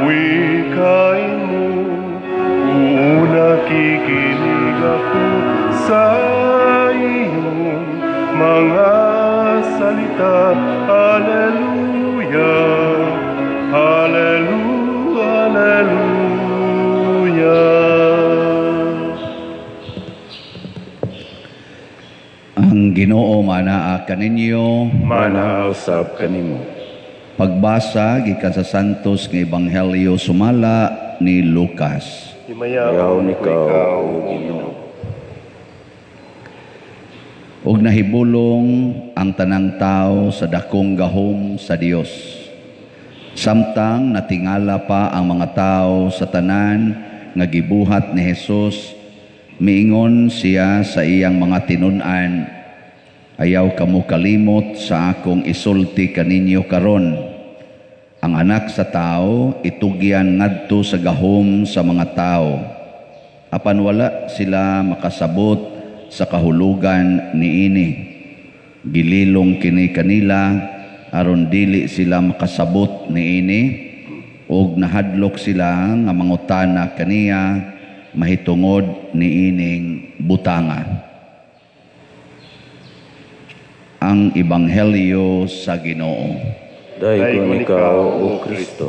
wikain mo, nakikinig ako sa iyong mga salita. Hallelujah, Hallelujah, Hallelujah. Ang Ginoo manaa kaninyo, Manausap kanimo. pagbasa gikan sa Santos nga Ebanghelyo sumala ni Lucas. Himayaw ni ikaw, O Ginoo. Og nahibulong ang tanang tao sa dakong gahom sa Dios. Samtang natingala pa ang mga tao sa tanan nga gibuhat ni Jesus, miingon siya sa iyang mga tinun-an, ayaw kamo kalimot sa akong isulti kaninyo karon. Ang anak sa tao itugyan ngadto sa gahom sa mga tao. Apan wala sila makasabot sa kahulugan niini. Gililong kini kanila aron dili sila makasabot niini, og nahadlok sila nga mangutana kaniya mahitungod niining butanga. Ang Ebanghelyo sa Ginoo. Dayon ikaw, O Kristo.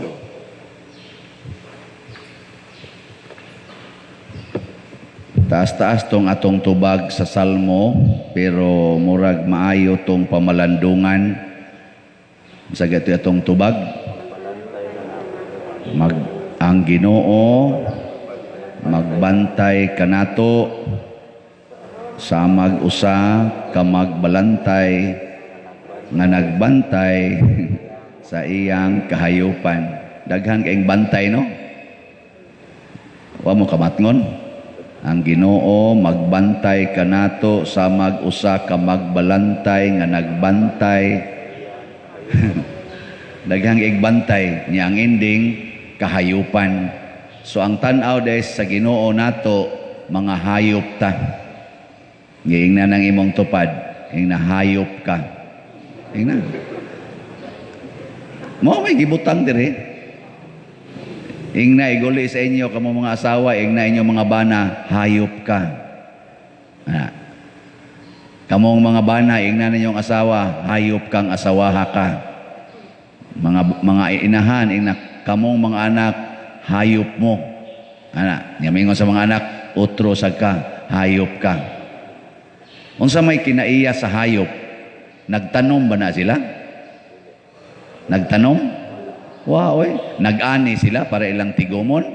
Taas-taas tong atong tubag sa salmo, pero murag maayo tong pamalandungan. Sa gato atong tubag, ang Ginoo magbantay kanato sa mag-usa ka magbalantay nga nagbantay sa iyang kahayupan. Daghan kaing bantay, no? Wa mo kamatngon? Ang Ginoo magbantay kanato sa mag-usa ka magbalantay nga nagbantay. Daghang igbantay niya ang ending kahayupan. So ang tan-aw des sa Ginoo nato mga hayop ta. Nging na nang imong tupad, ing nahayop ka. Ing na. Mo may gibutang diri. Ing na iguli sa inyo kamo mga asawa, ing na inyo mga bana, hayop ka. Kamong mga bana, ing na ninyong asawa, hayop kang asawaha ka. Mga inahan, ing na kamong mga anak, hayop mo. Niyamingon sa mga anak, utro sa ka, hayop ka. Unsa may kinaiya sa hayop, nagtanom ba na sila? Nagtanom? Wow, nag-ani sila para ilang tigumon?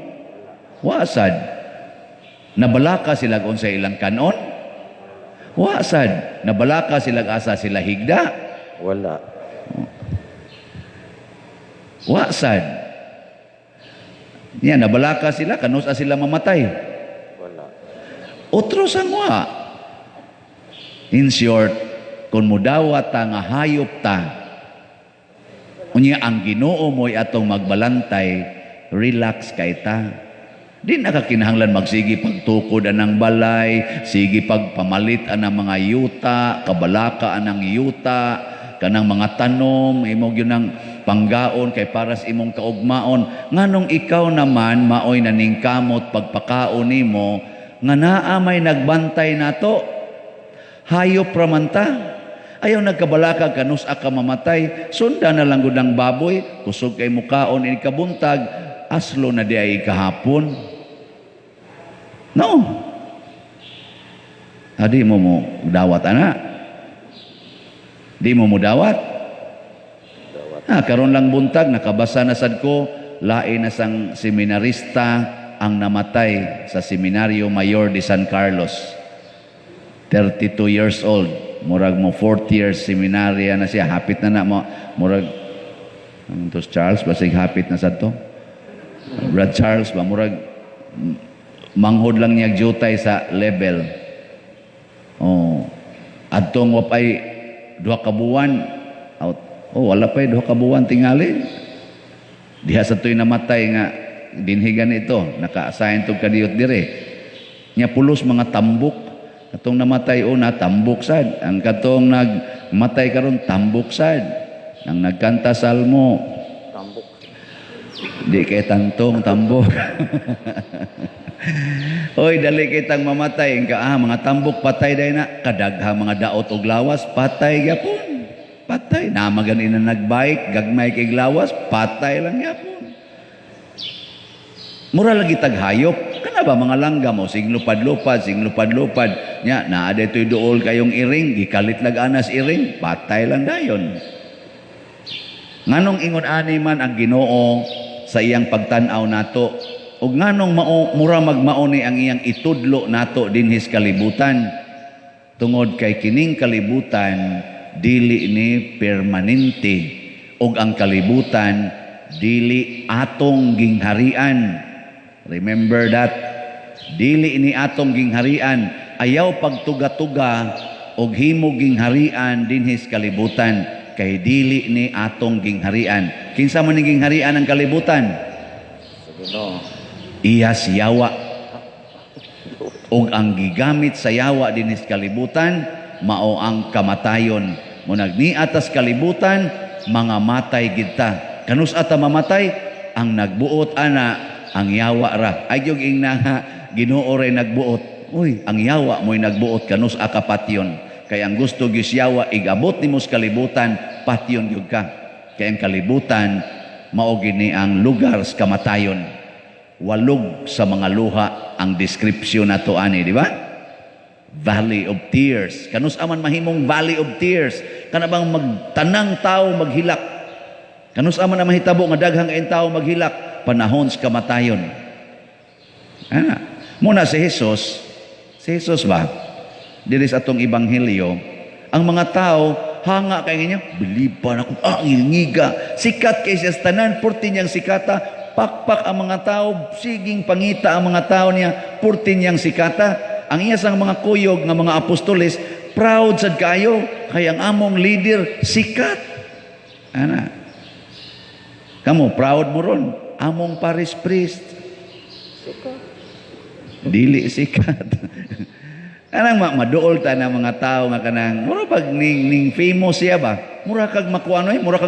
Wasad. Nabalaka sila kung sa ilang kanon? Wasad. Nabalaka sila asa sila higda? Wala. Wasad. Yan, nabalaka sila, kanusa sila mamatay? Wala. Otro sang wa. In short, kung mudawat ta nga hayop ta, unya ang Ginoo mo'y atong magbalantay, relax kay ta. Di nakakinahanglan magsigi pagtukod anang balay, sige pagpamalit anang mga yuta, kabalaka anang yuta, kanang mga tanom, imong yun ang panggaon kay paras imong kaugmaon. Nganong ikaw naman maoy naningkamot pagpakaon nimo, nga naa may nagbantay nato. Hayop ramanta. Ayaw nagkabalaka kanus ka mamatay. Sunda na lang gud ang baboy. Kusog kay mukaon ini kabuntag. Aslo na di ay kahapon. No. Di mo dawat ana. Di mo dawat. Karon lang buntag nakabasa na sad ko lain na sang seminarista ang namatay sa Seminaryo Mayor de San Carlos. 32 years old. Murag mo 4th year seminarya na siya. Hapit na mo. Murag, tos Charles, basig hapit na sa to. Brad Charles ba, murag, manghod lang niya jutay sa level. Adtong wapay 2 ka buwan. Wala pa'y 2 ka buwan tingali. Diha sa to'y namatay nga, dinhigan ito. Naka-assign to kadiyot dire. Nya pulos mga tambok. Katong namatay una, tambok sad. Ang katong nagmatay karon tambok sad. Ang nagkanta salmo. Di kay tantong tambok. Oy, dali kitang mamatay. Mga tambok patay day na. Kadagha mga daot og lawas, patay gyapon. Patay. Namaganin na nagbike, gagmay kay lawas, patay lang gyapon. Mura lagi taghayop. Kana ba mga langga mo, sing lupad-lupad, sing lupad-lupad. Nya, naa daytoy duol kayong iring, gikalit lag anas iring, patay lang dayon. Nganong ingon ani man ang Ginoo sa iyang pagtan-aw nato, ug nganong mura magmaoni ang iyang itudlo nato dinhis kalibutan, tungod kay kining kalibutan dili ni permanente, ug ang kalibutan dili atong gingharian. Remember that, dili ni atong gingharian, ayaw pagtuga-tuga og himo gingharian dinhis kalibutan, kay dili ni atong gingharian. Kinsa man ning gingharian ang kalibutan? Iya si yawa. Og ang gigamit sa yawa dinhis kalibutan mao ang kamatayon. Munag ni atas kalibutan mga matay gid ta. Kanus ata mamatay ang nagbuot ana ang yawa ra. Ay gyud ingna nga Ginoo ray nagbuot. Uy, ang yawa mo'y nagbuot kanus aka patyon. Kay ang gusto gyud yawa igabot nimo sa kalibutan, patyon gyud ka. Kay ang kalibutan mao gini ang lugar sa kamatayon. Walog sa mga luha ang description nato ani, di ba? Valley of Tears. Kanus aman mahimong Valley of Tears? Kana bang magtanang tao maghilak? Kanus aman na mahitabo nga daghang kaayong tao maghilak? Panahon sa kamatayon. Muna si Jesus ba? Diri sa atong ebanghelyo, ang mga tao hanga kay niya, biliban ako, ngiga, sikat kay siya sa tanan, purti niyang sikata, pakpak ang mga tao, siging pangita ang mga tao niya, purti niyang sikata. Ang iya sang mga kuyog nga mga apostoles, proud sad kayo, kay ang among leader sikat. Kamu proud mo ron, among parish priest. Dili sikat. Kanang maduol ta na mga tao nga kanang mura pag ning famous siya ba? Mura kag makuano mura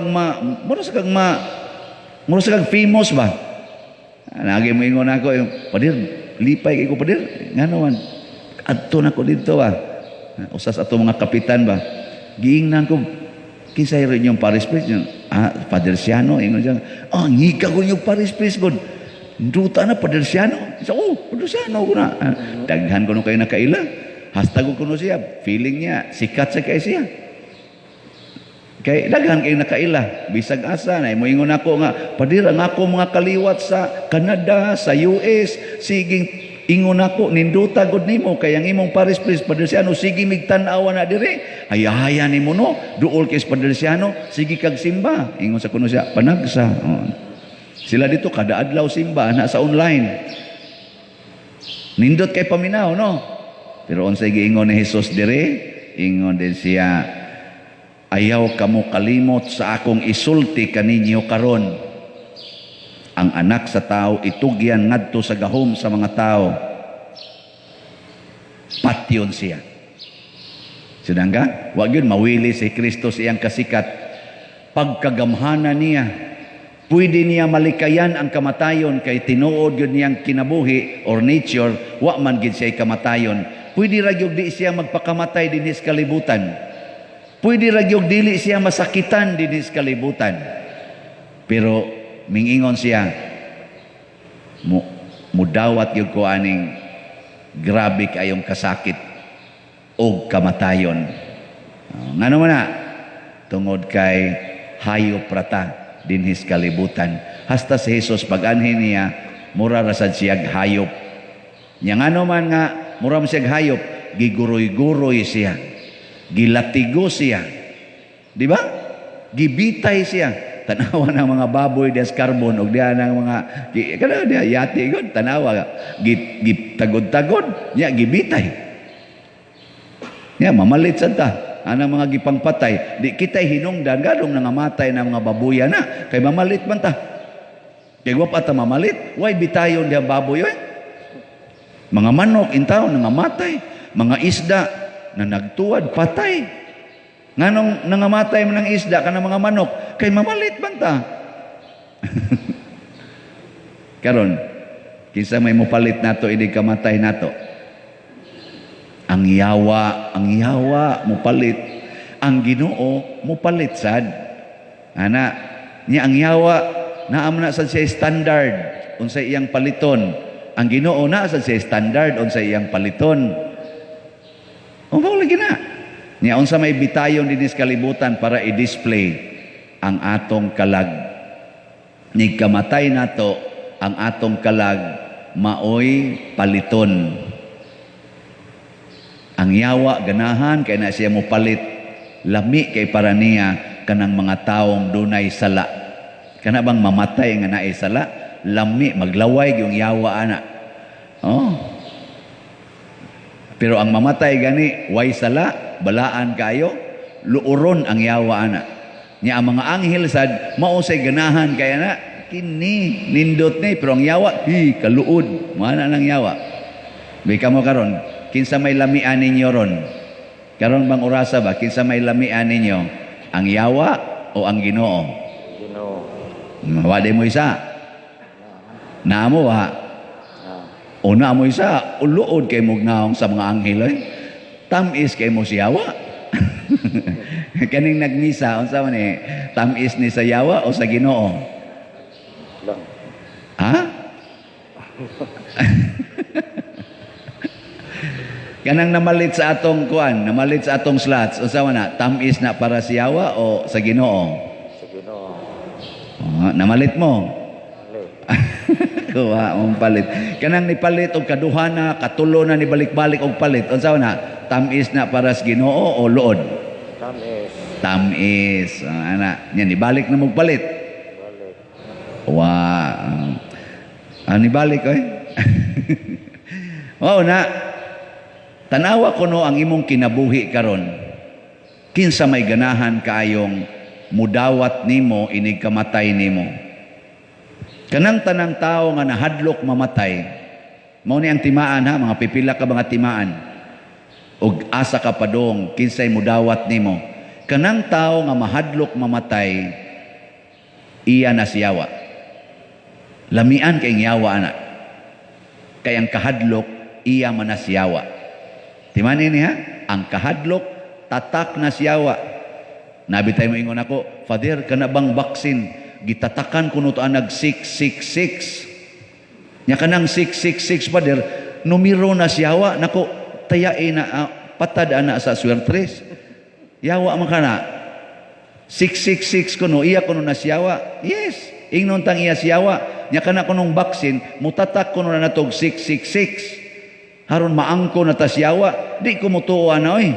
sa kag famous ba? Lagi mo ingon ako padir lipay kay ko padir ngano man adto na ko dito ba? Usas ato mga kapitan ba? Giingnan ko kinsay rin yung parish priest Father Siano ingon siya. Ngika ko yung parish priest god. Duta na Father Siano. Father Siano ko na. Daghan ko nung kayo nakaila. Hastag ko no siya, feeling niya, sikat sa kay siya. Kay daghan kay nakaila, bisag asa na mo ingon ako nga, padira nga ako mga kaliwat sa Canada, sa US, siging ingon ako ninduta gud nimo kay ang imong parish priest Padre Siano sige migtan-awa na dire. Hayahaya nimo no, duol kay Padre Siano, sige kag simba. Ingon sa kuno siya, panagsa. Sila dito kada adlaw simba na sa online. Nindot kay paminaw no. Pero unsay giingon ni Jesus dire, ingon din siya, ayaw kamo kalimot sa akong isulti kaninyo karon. Ang anak sa tao itugyan ngadto sa gahom sa mga tao. Patyon siya. Sinangga, wag yun mawili si Kristo siyang kasikat. Pagkagamhanan niya, pwede niya malikayan ang kamatayon kay tinuod yun niyang kinabuhi or nature, wa man gid siya kamatayon. Pwede ragyog di siya magpakamatay dinis kalibutan. Pwede ragyog dili siya masakitan dinis kalibutan. Pero mingingon siya, mudawat yung ko aning grabe kayong kasakit o kamatayon. Nga naman na, tungod kay hayop rata dinhis kalibutan. Hasta si Jesus pag-anhin niya, mura rasad siyag hayop. Nya nga naman nga, mura siyag hayop, giguroy-guroy siya, gilatigo siya. Di ba? Gibitay siya. Tanawa ng mga baboy des carbon o diya ng mga kada diya yati gud tanawa gitagod-tagod niya gibitay. Niya mamalit sad ta anang mga gipangpatay di kita hinungdan gadong nangamatay ng mga baboy na kay mamalit man ta. Kay wa pa ta mamalit, why bitayon diya baboy oy? Mga manok intaw nangamatay, mga isda na nagtuwad patay. Nganong nangamatay man ng isda kanang mga manok kay mamalit man ta. Karon, kinsa may mupalit nato ini kamatay nato. Ang yawa mupalit. Ang Ginoo mupalit sad. Ana, niya ang yawa naam na sad siya standard unsay iyang paliton. Ang Ginoo na sad siya standard unsay iyang paliton. Mao lagi na. Niya unsa may bitayon dinis kalibutan para i-display ang atong kalag. Ni kamatay nato ang atong kalag maoy paliton. Ang yawa ganahan kay na siya mo palit, lami kay para niya kanang mga taong dunay sala. Kana bang mamatay nga naay sala, lami maglaway yung yawa ana. Oh. Pero ang mamatay gani way sala, balaan kayo, luuron ang yawa ana. Nya ang mga anghel sad mao say ganahan kay ana kini nindot ni pero ang yawa kaluod, mana lang yawa. Bika mo karon, kinsa may lamian ninyo ron? Karon bang orasa ba? Kinsa may lamian ninyo? Ang yawa o ang Ginoo? Ginoo. Wala mo isa. Naamo ha? O na mo isa, uluod kay mugnaong sa mga anghel. Tamis kay mo si yawa. Kaning nagmisa, unsa man tamis ni sa yawa o sa Ginoo? Lang. Ha? Kanang namalit sa atong kuan, namalit sa atong slots, unsa man na, tamis na para sa yawa o sa Ginoo? Sa Ginoo. Namalit mo. Ali. Kuha mong palit. Kanang nipalit og kaduhana, katulo na ni balik-balik og palit. Unsa man na, tamis na para sa Ginoo o luod? Tamis. Tamis. Ana, nya nibalik na mong palit. Balik. Nibalik oy. Wow na. Tanawa ko no ang imong kinabuhi karon. Kinsa may ganahan kaayong mudawat nimo inig kamatay nimo. Kanang tanang tao nga nahadlok mamatay. Mao ni ang timaan ha, mga pipila ka mga timaan. Og asa ka padong kinsay mudawat nimo. Kanang tao nga mahadlok mamatay iya na siyawa. Lamian kay yawa ana. Kay ang kahadlok iya man na siyawa. Timani niya, ang kahadlok, tatak na siyawa. Nabitay mo ingon ako, Father, kana bang baksin? Gitatakan kuno to nag 666. Nya kanang 666, Father, numero na siyawa. Nako, tayain na, patad ana sa swertres. Yawa man kana. 666 kuno, iya kuno na siyawa. Yes, ingnon tang iya siyawa. Nya kana kunong baksin, mutatak kuno na natog 666. Haron maangko na ta siyawa, di ko mutuwa na oy.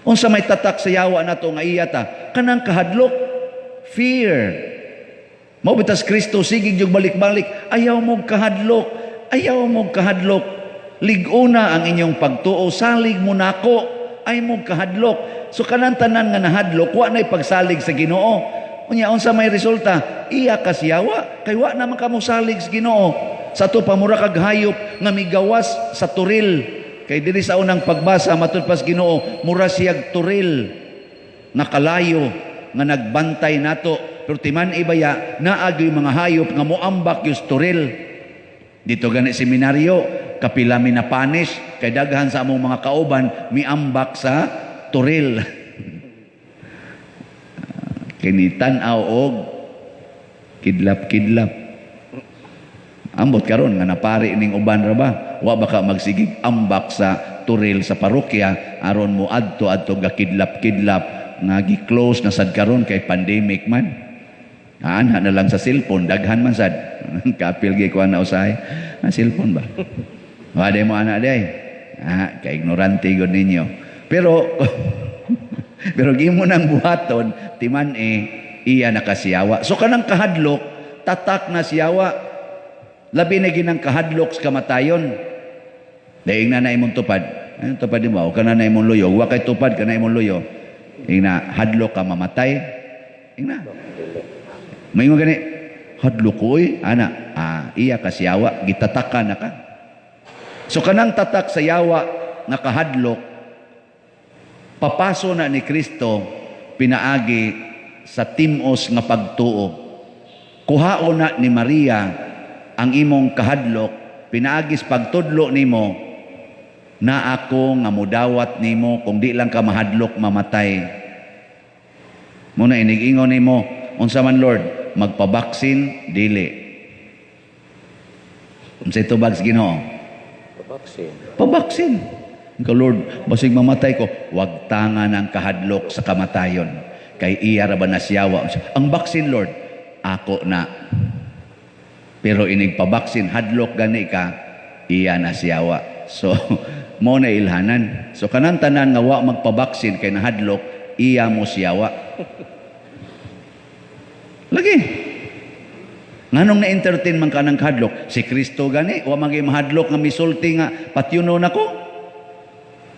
Unsa may tatak sa yawa na to nga iya ta, kanang kahadlok, fear. Mao bitas Kristo sigig jug balik-balik, ayaw mo kahadlok, ayaw mo kahadlok. Lig-una ang inyong pagtuo, salig mo nako, ay mo kahadlok. So kanang tanan nga nahadlok, wa nay pagsalig sa Ginoo. Unya unsa may resulta, iya ka siyawa, kay wa naman kamo salig sa Ginoo. Sa to pamura kag hayop nga migawas sa turil. Kay diri sa unang pagbasa matud pas Ginoo, mura siyag turil nga kalayo nga nagbantay nato. Pero timan ibaya naagi mga hayop nga moambak yung turil. Dito gani seminaryo, kapila mi na punish kay daghan sa among mga kauban miambak sa turil. Kinitan-aw og kidlap-kidlap. Ambot karon nga napari ning uban ra ba? Wa baka magsigig ambak sa turil sa parokya aron mo adto gakidlap-kidlap nga gi-close na sad karon kay pandemic man. Ana na lang sa cellphone daghan man sad. Kapil gi kuan na usahay. Cellphone ba? Wa mo ana day. Kay ignorante gud ninyo. Pero pero gimo nang buhaton timan iya nakasiyawa. So kanang kahadlok tatak na siyawa. Labi na ginang kahadlok sa kamatayon. Daing na imong tupad. Ano tupad di ba? O ka na imong luyo. Huwag kay tupad ka na imong luyo. Ina, hadlok ka mamatay. Ina. May mga gani, hadlok ko ana. Iya ka siyawa. Gitataka na ka. So kanang tatak sa yawa na kahadlok, papaso na ni Kristo pinaagi sa timos nga pagtuo. Kuhao na ni Maria ang imong kahadlok, pinaagis pagtudlo nimo na ako nga mudawat nimo kung di lang ka mahadlok mamatay. Muna inig-ingon nimo, unsa man Lord, magpabaksin dili. Unsa ito bags Ginoo? Pabaksin. Pabaksin. Ka Lord, basig mamatay ko, wag tangan ang kahadlok sa kamatayon. Kay iya ra ba nasyawa? Ang baksin Lord, ako na. Pero inig pabaksin, hadlok gani ka, iya nasyawa. So, mo na ilhanan. So kanang tanan nga wa magpabaksin kay nahadlok, iya mo siyawa. Lagi. Nganong na-entertain man ka ng kahadlok? Si Kristo gani, wa magi mahadlok nga misulti nga patyuno nako.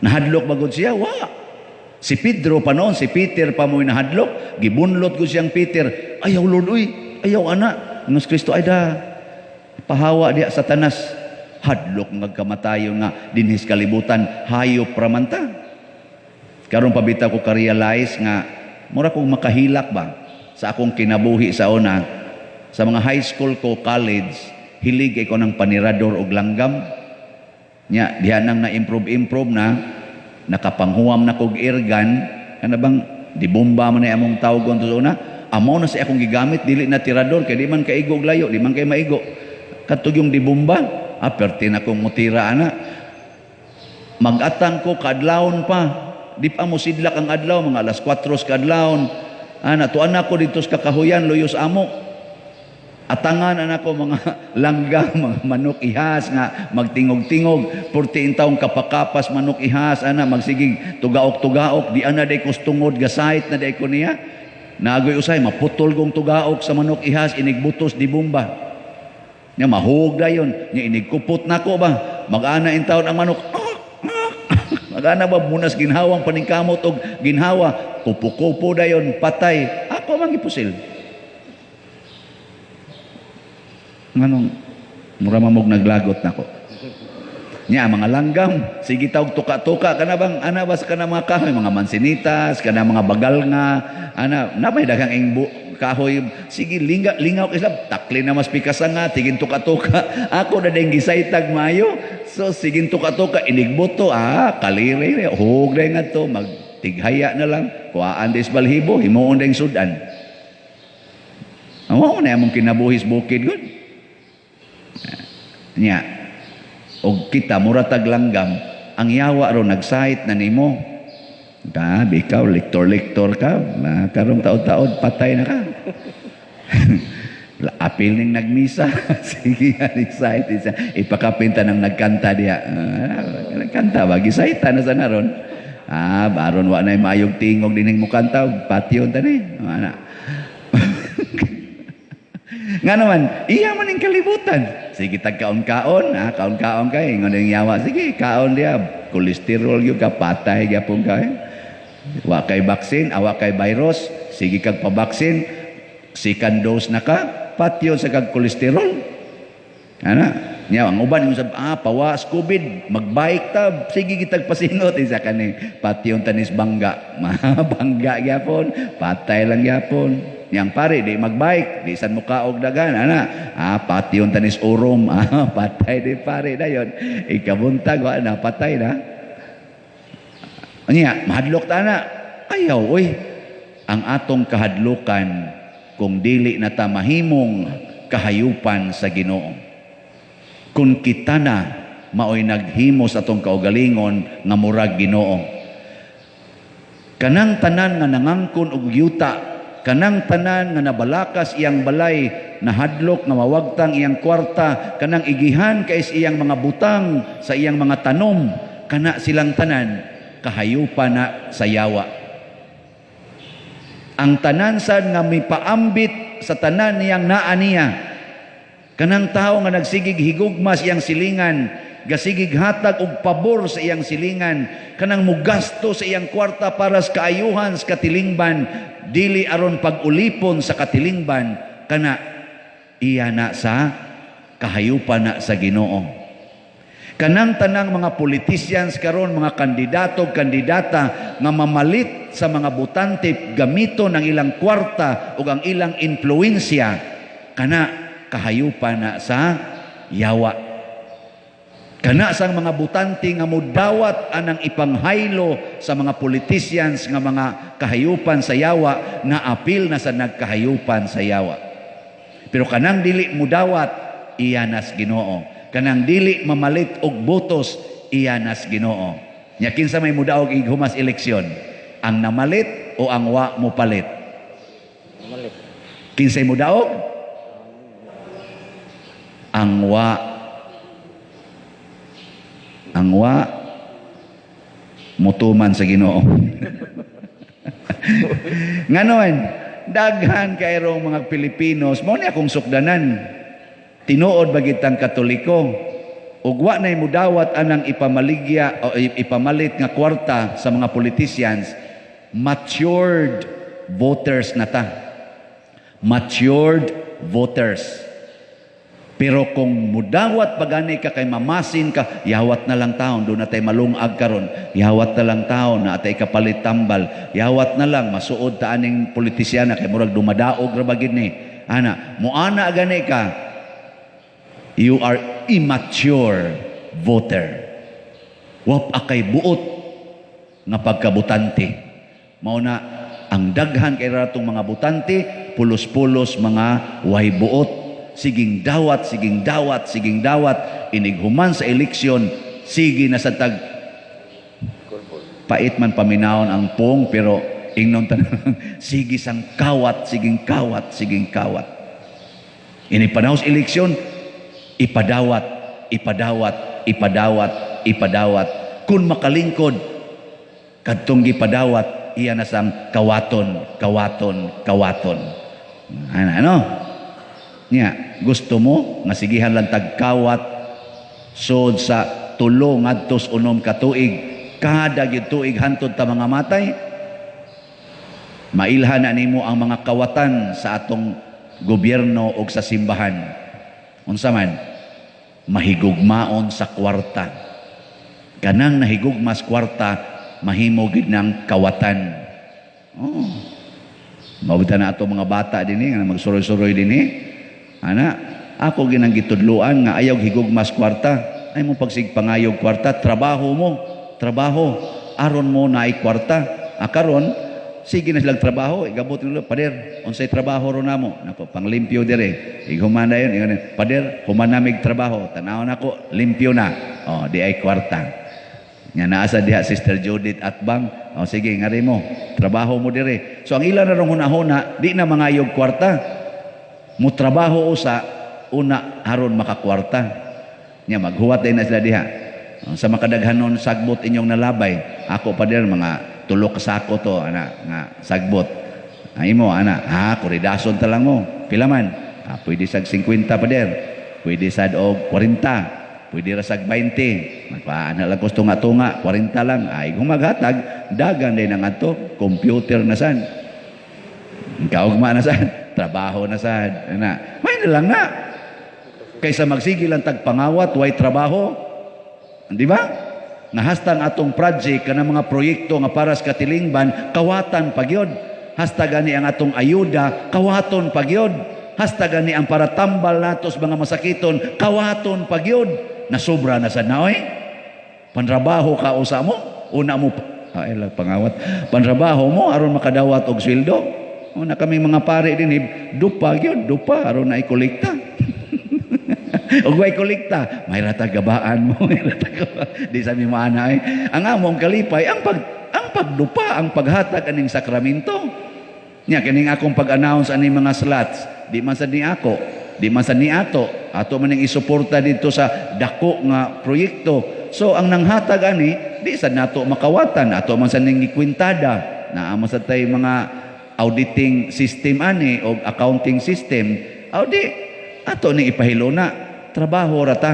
Nahadlok bagod siya? Wa. Si Pedro pa noon, si Peter pa mo'y nahadlok. Gibunlot ko siyang Peter. Ayaw Lord, uy. Ayaw ana. Ngas Kristo, ay da. Pahawa diya Satanas. Hadlok ngagkamatayon nga dinhis kalibutan. Hayop ramanta. Karon pabita ko ka-realize nga mura kong makahilak ba sa akong kinabuhi sa una. Sa mga high school ko, college, hilig ko ng panirador o langgam. Nya, diyan nang na-improve na, nakapanghuam na kog airgun, ano bang, di bomba man na among tawgon to una, amo na sa akong gigamit, dili na tirador, kaya di man kaigo layo, di man kay maigo. Katug yung di bomba, perti na kong mutira ana. Mag-atang ko, kadlawon pa, di pa mo sidlak ang adlaw, mga alas 4 kadlawon. Tuan ako dito sa kakahuyan, loyos amo. Atangan anako mga langga, mga manok ihas nga magtingog-tingog, 14 taong kapakapas manok ihas ana magsigig tugaok-tugaok, di ana day kustungod gasait na day ko niya. Nagoy usay maputol gong tugaok sa manok ihas inigbutos di bomba. Nya mahug dayon, nya inigkupot nako ba. Mag-ana in taon ang manok. Mag-ana ba munas ginhawang paningkamot og ginhawa, kupo-kupo dayon patay. Ako man gipusil. Nganong mura mamog naglagot nako. Nya mga langgam, sige tawag tuka-tuka kana bang ana bas kana mga kahoy, mga mansinitas, kana mga bagal nga ana napay daghang ingbo kahoy, sige lingaw isab takli na mas pikasa nga tigin tuka-tuka. Ako na ding gisaytag maayo. So sige tuka-tuka inigboto kalire hug day ngadto magtighaya na lang kuhaan des balhibo himuon ding sudan. Amo na among kinabuhis bukid gud. Nya og kita muratag langgam ang yawa ro nagsait na nimo ikaw lektor ka karong taod-taod patay na ka. Apil ning nagmisa sige excited ipakapinta ng nagkanta diya nagkanta ba gisaita na sa naron baron wa nay maayog tingog dining mo kanta patyon tani ana. Nga naman, iya man yung kalibutan. Sige, tag-kaon-kaon. Kaon-kaon ka. Ingon yung yawa. Sige, kaon dia. Kolesterol yung ka. Patay yapon ka. Wa kay baksin, awa kay virus. Sige kag pabaksin. Second dose na ka. Patyon sa kag kolesterol. Ana. Nya ang uban yung sabi, pawas COVID. Magbike ta. Sige, kitag pasingot. Isa ka ni patyon tanis bangga. Bangga yapon. Patay lang yapon. Yang pare di magbike, di san muka og dagan ana. Patyon tanis urom. Patay di pare dayon. Ikabuntag wa na patay na. Anya, mahadlok ta na. Ayaw oy. Ang atong kahadlukan kung dili na ta mahimong kahayupan sa Ginoo. Kung kita na maoy naghimo sa atong kaugalingon nga murag Ginoo. Kanang tanan nga nangangkon og yuta, kanang tanan nga nabalakas iyang balay, nahadlok nga mawagtang iyang kwarta, kanang igihan kay iyang mga butang sa iyang mga tanom, kana silang tanan kahayupan na sa yawa. Ang tanan sad nga mipaambit sa tanan niyang naa niya, kanang tao nga nagsigig higugma sa iyang silingan, gasigig hatag og pabor sa iyang silingan, kanang mugasto sa iyang kwarta para sa kaayuhan sa katilingban, dili aron pag-ulipon sa katilingban, kana iya na sa kahayupan na sa Ginoo. Kanang tanang mga politicians karon, mga kandidato kandidata nga mamalit sa mga butante gamiton ang ilang kwarta ug ang ilang influensya, kana kahayupan na sa yawa. Kana sang mga butante nga mudawat anang ipanghaylo sa mga politicians nga mga kahayupan sa yawa, na apil na sa nagkahayupan sa yawa. Pero kanang dili mudawat, iyanas Ginoo. Kanang dili mamalit og botos, iyanas Ginoo. Nya kinsa may mudaog ighumas eleksyon? Ang namalit o ang wa mo palit? Malik. Kinsay mudaog? Ang wa. Ang wa mutuman sa Ginoo. Nganon, daghan kayrong mga Pilipinos, mao ni akong sukdanan. Tinuod bagitang Katoliko, ug wa nay mudawat anang ipamaligya o ipamalit nga kwarta sa mga politicians, matured voters na ta. Matured voters. Pero kung mudawat pagani ka kay mamasin ka, yawat na lang taon, doon na tayo malungag karon. Yawat na lang taon, na atay kapalit tambal. Yawat na lang, masuod ta aning politisyan kay murag dumadaog ra bagid ni. Ana, muana gani ka, you are immature voter. Wap akay buot nga pagkabutante. Mao na ang daghan kay ratong mga butante, pulos-pulos mga way buot. Siging dawat, siging dawat, siging dawat, inighuman sa eleksyon, sige na sa tag pait man paminawon ang pong, pero ingnon tanang sige sang kawat, siging kawat, siging kawat. Ini panahos eleksyon, ipadawat, ipadawat, ipadawat, ipadawat. Kung makalingkod, kadtong gipadawat, iya na sang kawaton, kawaton, kawaton. Ano? Nya, gusto mo nga sigihan lang tagkawat sod sa 3 ngadtos 6 ka tuig, kada gyud tuig hantod ta mga matay? Mailhan na nimo ang mga kawatan sa atong gobyerno o sa simbahan. Unsa man? Mahigugmaon sa kwarta. Kanang nahigugmas kwarta, mahimo gid ng kawatan. Oh. Mabuta na ato mga bata dinhi nga magsuroy-suroy dinhi. Ana, ako ginang gitudluan nga ayaw higugmas kwarta. Ay mo pagsigpangayog kwarta, trabaho mo, trabaho. Aron mo na ay kwarta. Karon, sige na silang trabaho, igabot nila, pader, unsay trabaho ron namo? Nako, panglimpyo dire. Igumana yun, pader, humanamig trabaho. Tanaw na ko, limpyo na. Oh, di ay kwarta. Nga naasa diha Sister Judith Atbang. Oh, sige, ngari mo, trabaho mo dire. So ang ilan na rong hunahuna, di na mangayog kwarta. Mo trabaho usa una haron makakwarta. Nya maghuwat din na sila diha. Sa makadaghanon sagbot inyong nalabay. Ako pa der mga 3 ka sako to ana nga sagbot. Ay mo ana, kuridason ta lang mo. Pila man? Pwede sag 50 pa der. Pwede sad og 40. Pwede ra sag 20. Magpaana lang gusto nga tunga, 40 lang. Ay gumaghatag dagan din ang ato, computer na sad. Kaugma na sad. Trabaho na sad. Ana, may na lang na. Kaysa magsige lang tagpangawat, way trabaho. Di ba? Nahastang atong project kanang mga proyekto nga para sa katilingban, kawatan pagyod. Hasta gani ang atong ayuda, kawaton pagyod. Hasta gani ang para tambal nato sa mga masakiton, kawaton pagyod. Nasobra na sad na oy. Panrabaho ka usa mo, una mo pangawat. Panrabaho mo aron makadawat og sweldo. Una kami mga pare din, dupa yun, dupa, aron na ikolekta. O way kolekta, may ratagabaan mo, may ratagabaan. Di sa mi maana ang among kalipay, ang pagdupa, ang paghatag aning sakramento. Nya, kining akong pag-announce aning mga slots, di man sad ni ako, di man sad ni ato maning isuporta dito sa dako nga proyekto. So, ang nanghatag ani, di sad nato makawatan, ato man sad ning ikwintada, naamo sad tay mga auditing system ani o accounting system, audi ato ni ipahilo na trabaho rata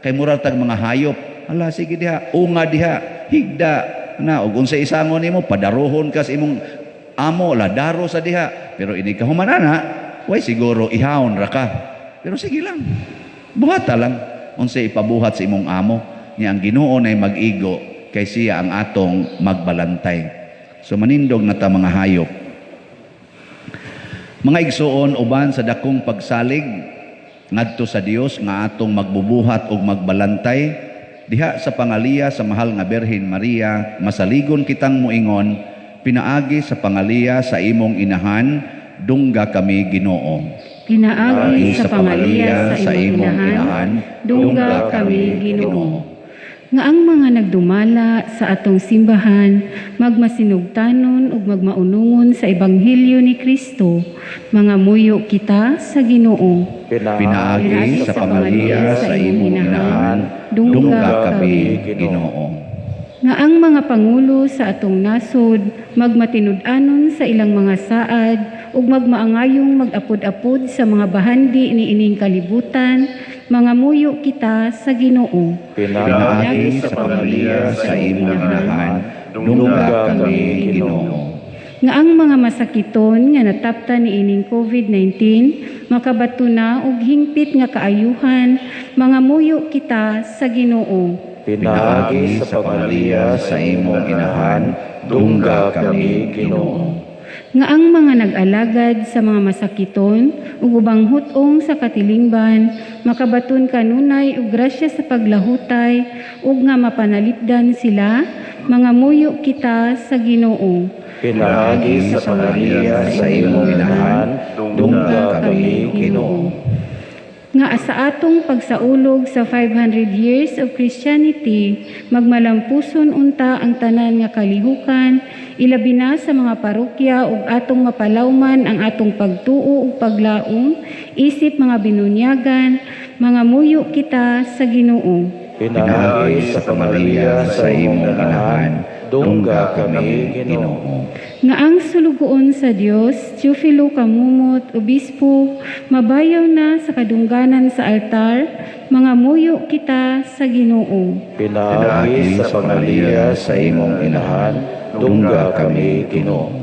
kay murag tag mga hayop. Ala, sige diha, unga diha, higda na og unsay isangon nimo, padarohon ka sa imong amo, ladaro sa diha, pero ini ka humanana, way siguro ihawon ra ka, pero sige lang, buhata lang unsay ipabuhat sa imong amo. Niya ang Ginoo nay mag-igo kay siya ang atong magbalantay. So manindog na ta mga hayop. Mga igsuon, uban sa dakong pagsalig, ngadto sa Dios nga atong magbubuhat ug magbalantay diha sa pangaliya sa mahal nga Birhen Maria. Masaligon kitang muingon, pinaagi sa pangaliya sa imong inahan, dungga kami Ginoo. Pinaagi sa pangaliya sa imong inahan, dungga kami Ginoo. Nga ang mga nagdumala sa atong simbahan, magmasinugtanon ug magmaunungon sa Ebanghelyo ni Kristo, mga muyo kita sa Ginoo. Pinaagi sa pangaliya sa imong inahan, dungga kami Ginoo. Nga ang mga pangulo sa atong nasod, magmatinud-anon sa ilang mga saad, ug magmaangayong mag-apod-apod sa mga bahandi ni ining kalibutan, mga muyo kita sa Ginoo. Pinaagi sa pangaliya sa imong inahan, dungga kami Ginoo. Nga ang mga masakiton nga nataptan ni ining COVID-19, makabato na og hingpit nga kaayuhan, mga muyo kita sa Ginoo. Pinaagi sa pangaliya sa imong inahan, dungga kami Ginoo. Nga ang mga nag-alagad sa mga masakiton ug ubang hutong sa katilingban, makabaton kanunay ug grasya sa paglahutay ug nga mapanalipdan sila, mga muyo kita sa Ginoo. Pinaagi sa pangaliya sa imong inahan, dungga kami Ginoo. Nga sa atong pagsaulog sa 500 years of Christianity, magmalampuson unta ang tanan nga kalihukan, ilabi na sa mga parokya ug atong mapalawman ang atong pagtuo ug paglaom, isip mga binunyagan, mga muyo kita sa Ginoo. Pinaagi sa pangaliya sa imong inahan, dungga kami Ginoo. Nga ang sulugoon sa Dios, Teofilo Kamumot, Obispo, mabayaw na sa kadungganan sa altar, mga muyo kita sa Ginoo. Pinaagi sa pangaliya sa imong inahan, dungga kami Ginoo.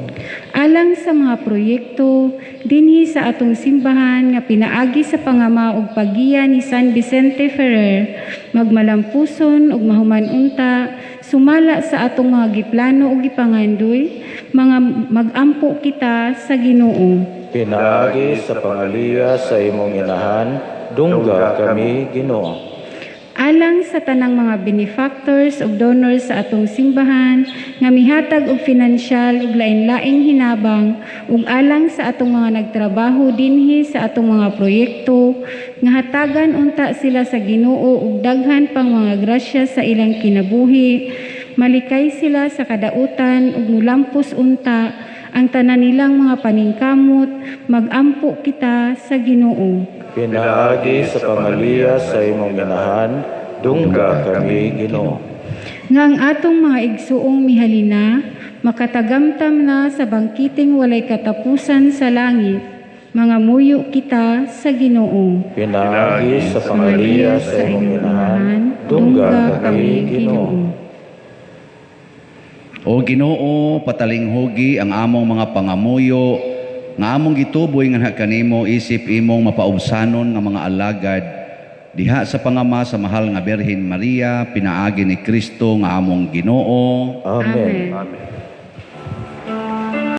Alang sa mga proyekto dinhi sa atong simbahan nga pinaagi sa pangama ug paggiya ni San Vicente Ferrer, magmalampuson ug mahuman unta sumala sa atong mga giplano ug gipangandoy, mga magampo kita sa Ginoo. Pinaagi sa pangaliya sa imong inahan, dungga kami Ginoo. Alang sa tanang mga benefactors ug donors sa atong simbahan nga mihatag og pinansyal ug lain-laing hinabang ug alang sa atong mga nagtrabaho dinhi sa atong mga proyekto nga hatagan unta sila sa Ginoo ug daghan pang mga grasya sa ilang kinabuhi, malikay sila sa kadautan ug mulampos unta ang tanan nilang mga paningkamot, magampo kita sa Ginoo. Pinaagi sa pangaliya sa imong inahan, dungga kami Ginoo. Nga ang atong mga igsuong mihalina, makatagamtam na sa bangkiting walay katapusan sa langit, mga muyo kita sa Ginoo. Pinaagi sa pangaliya sa imong inahan, dungga kami Ginoo. O Ginoo, patalinghogi ang among mga pangamuyo, nga among gituboy nga kanimo isip imong mapaubsanon nga mga alagad, diha sa pangama sa mahal nga Birhen Maria, pinaagi ni Kristo nga among Ginoo. Amen. Amen.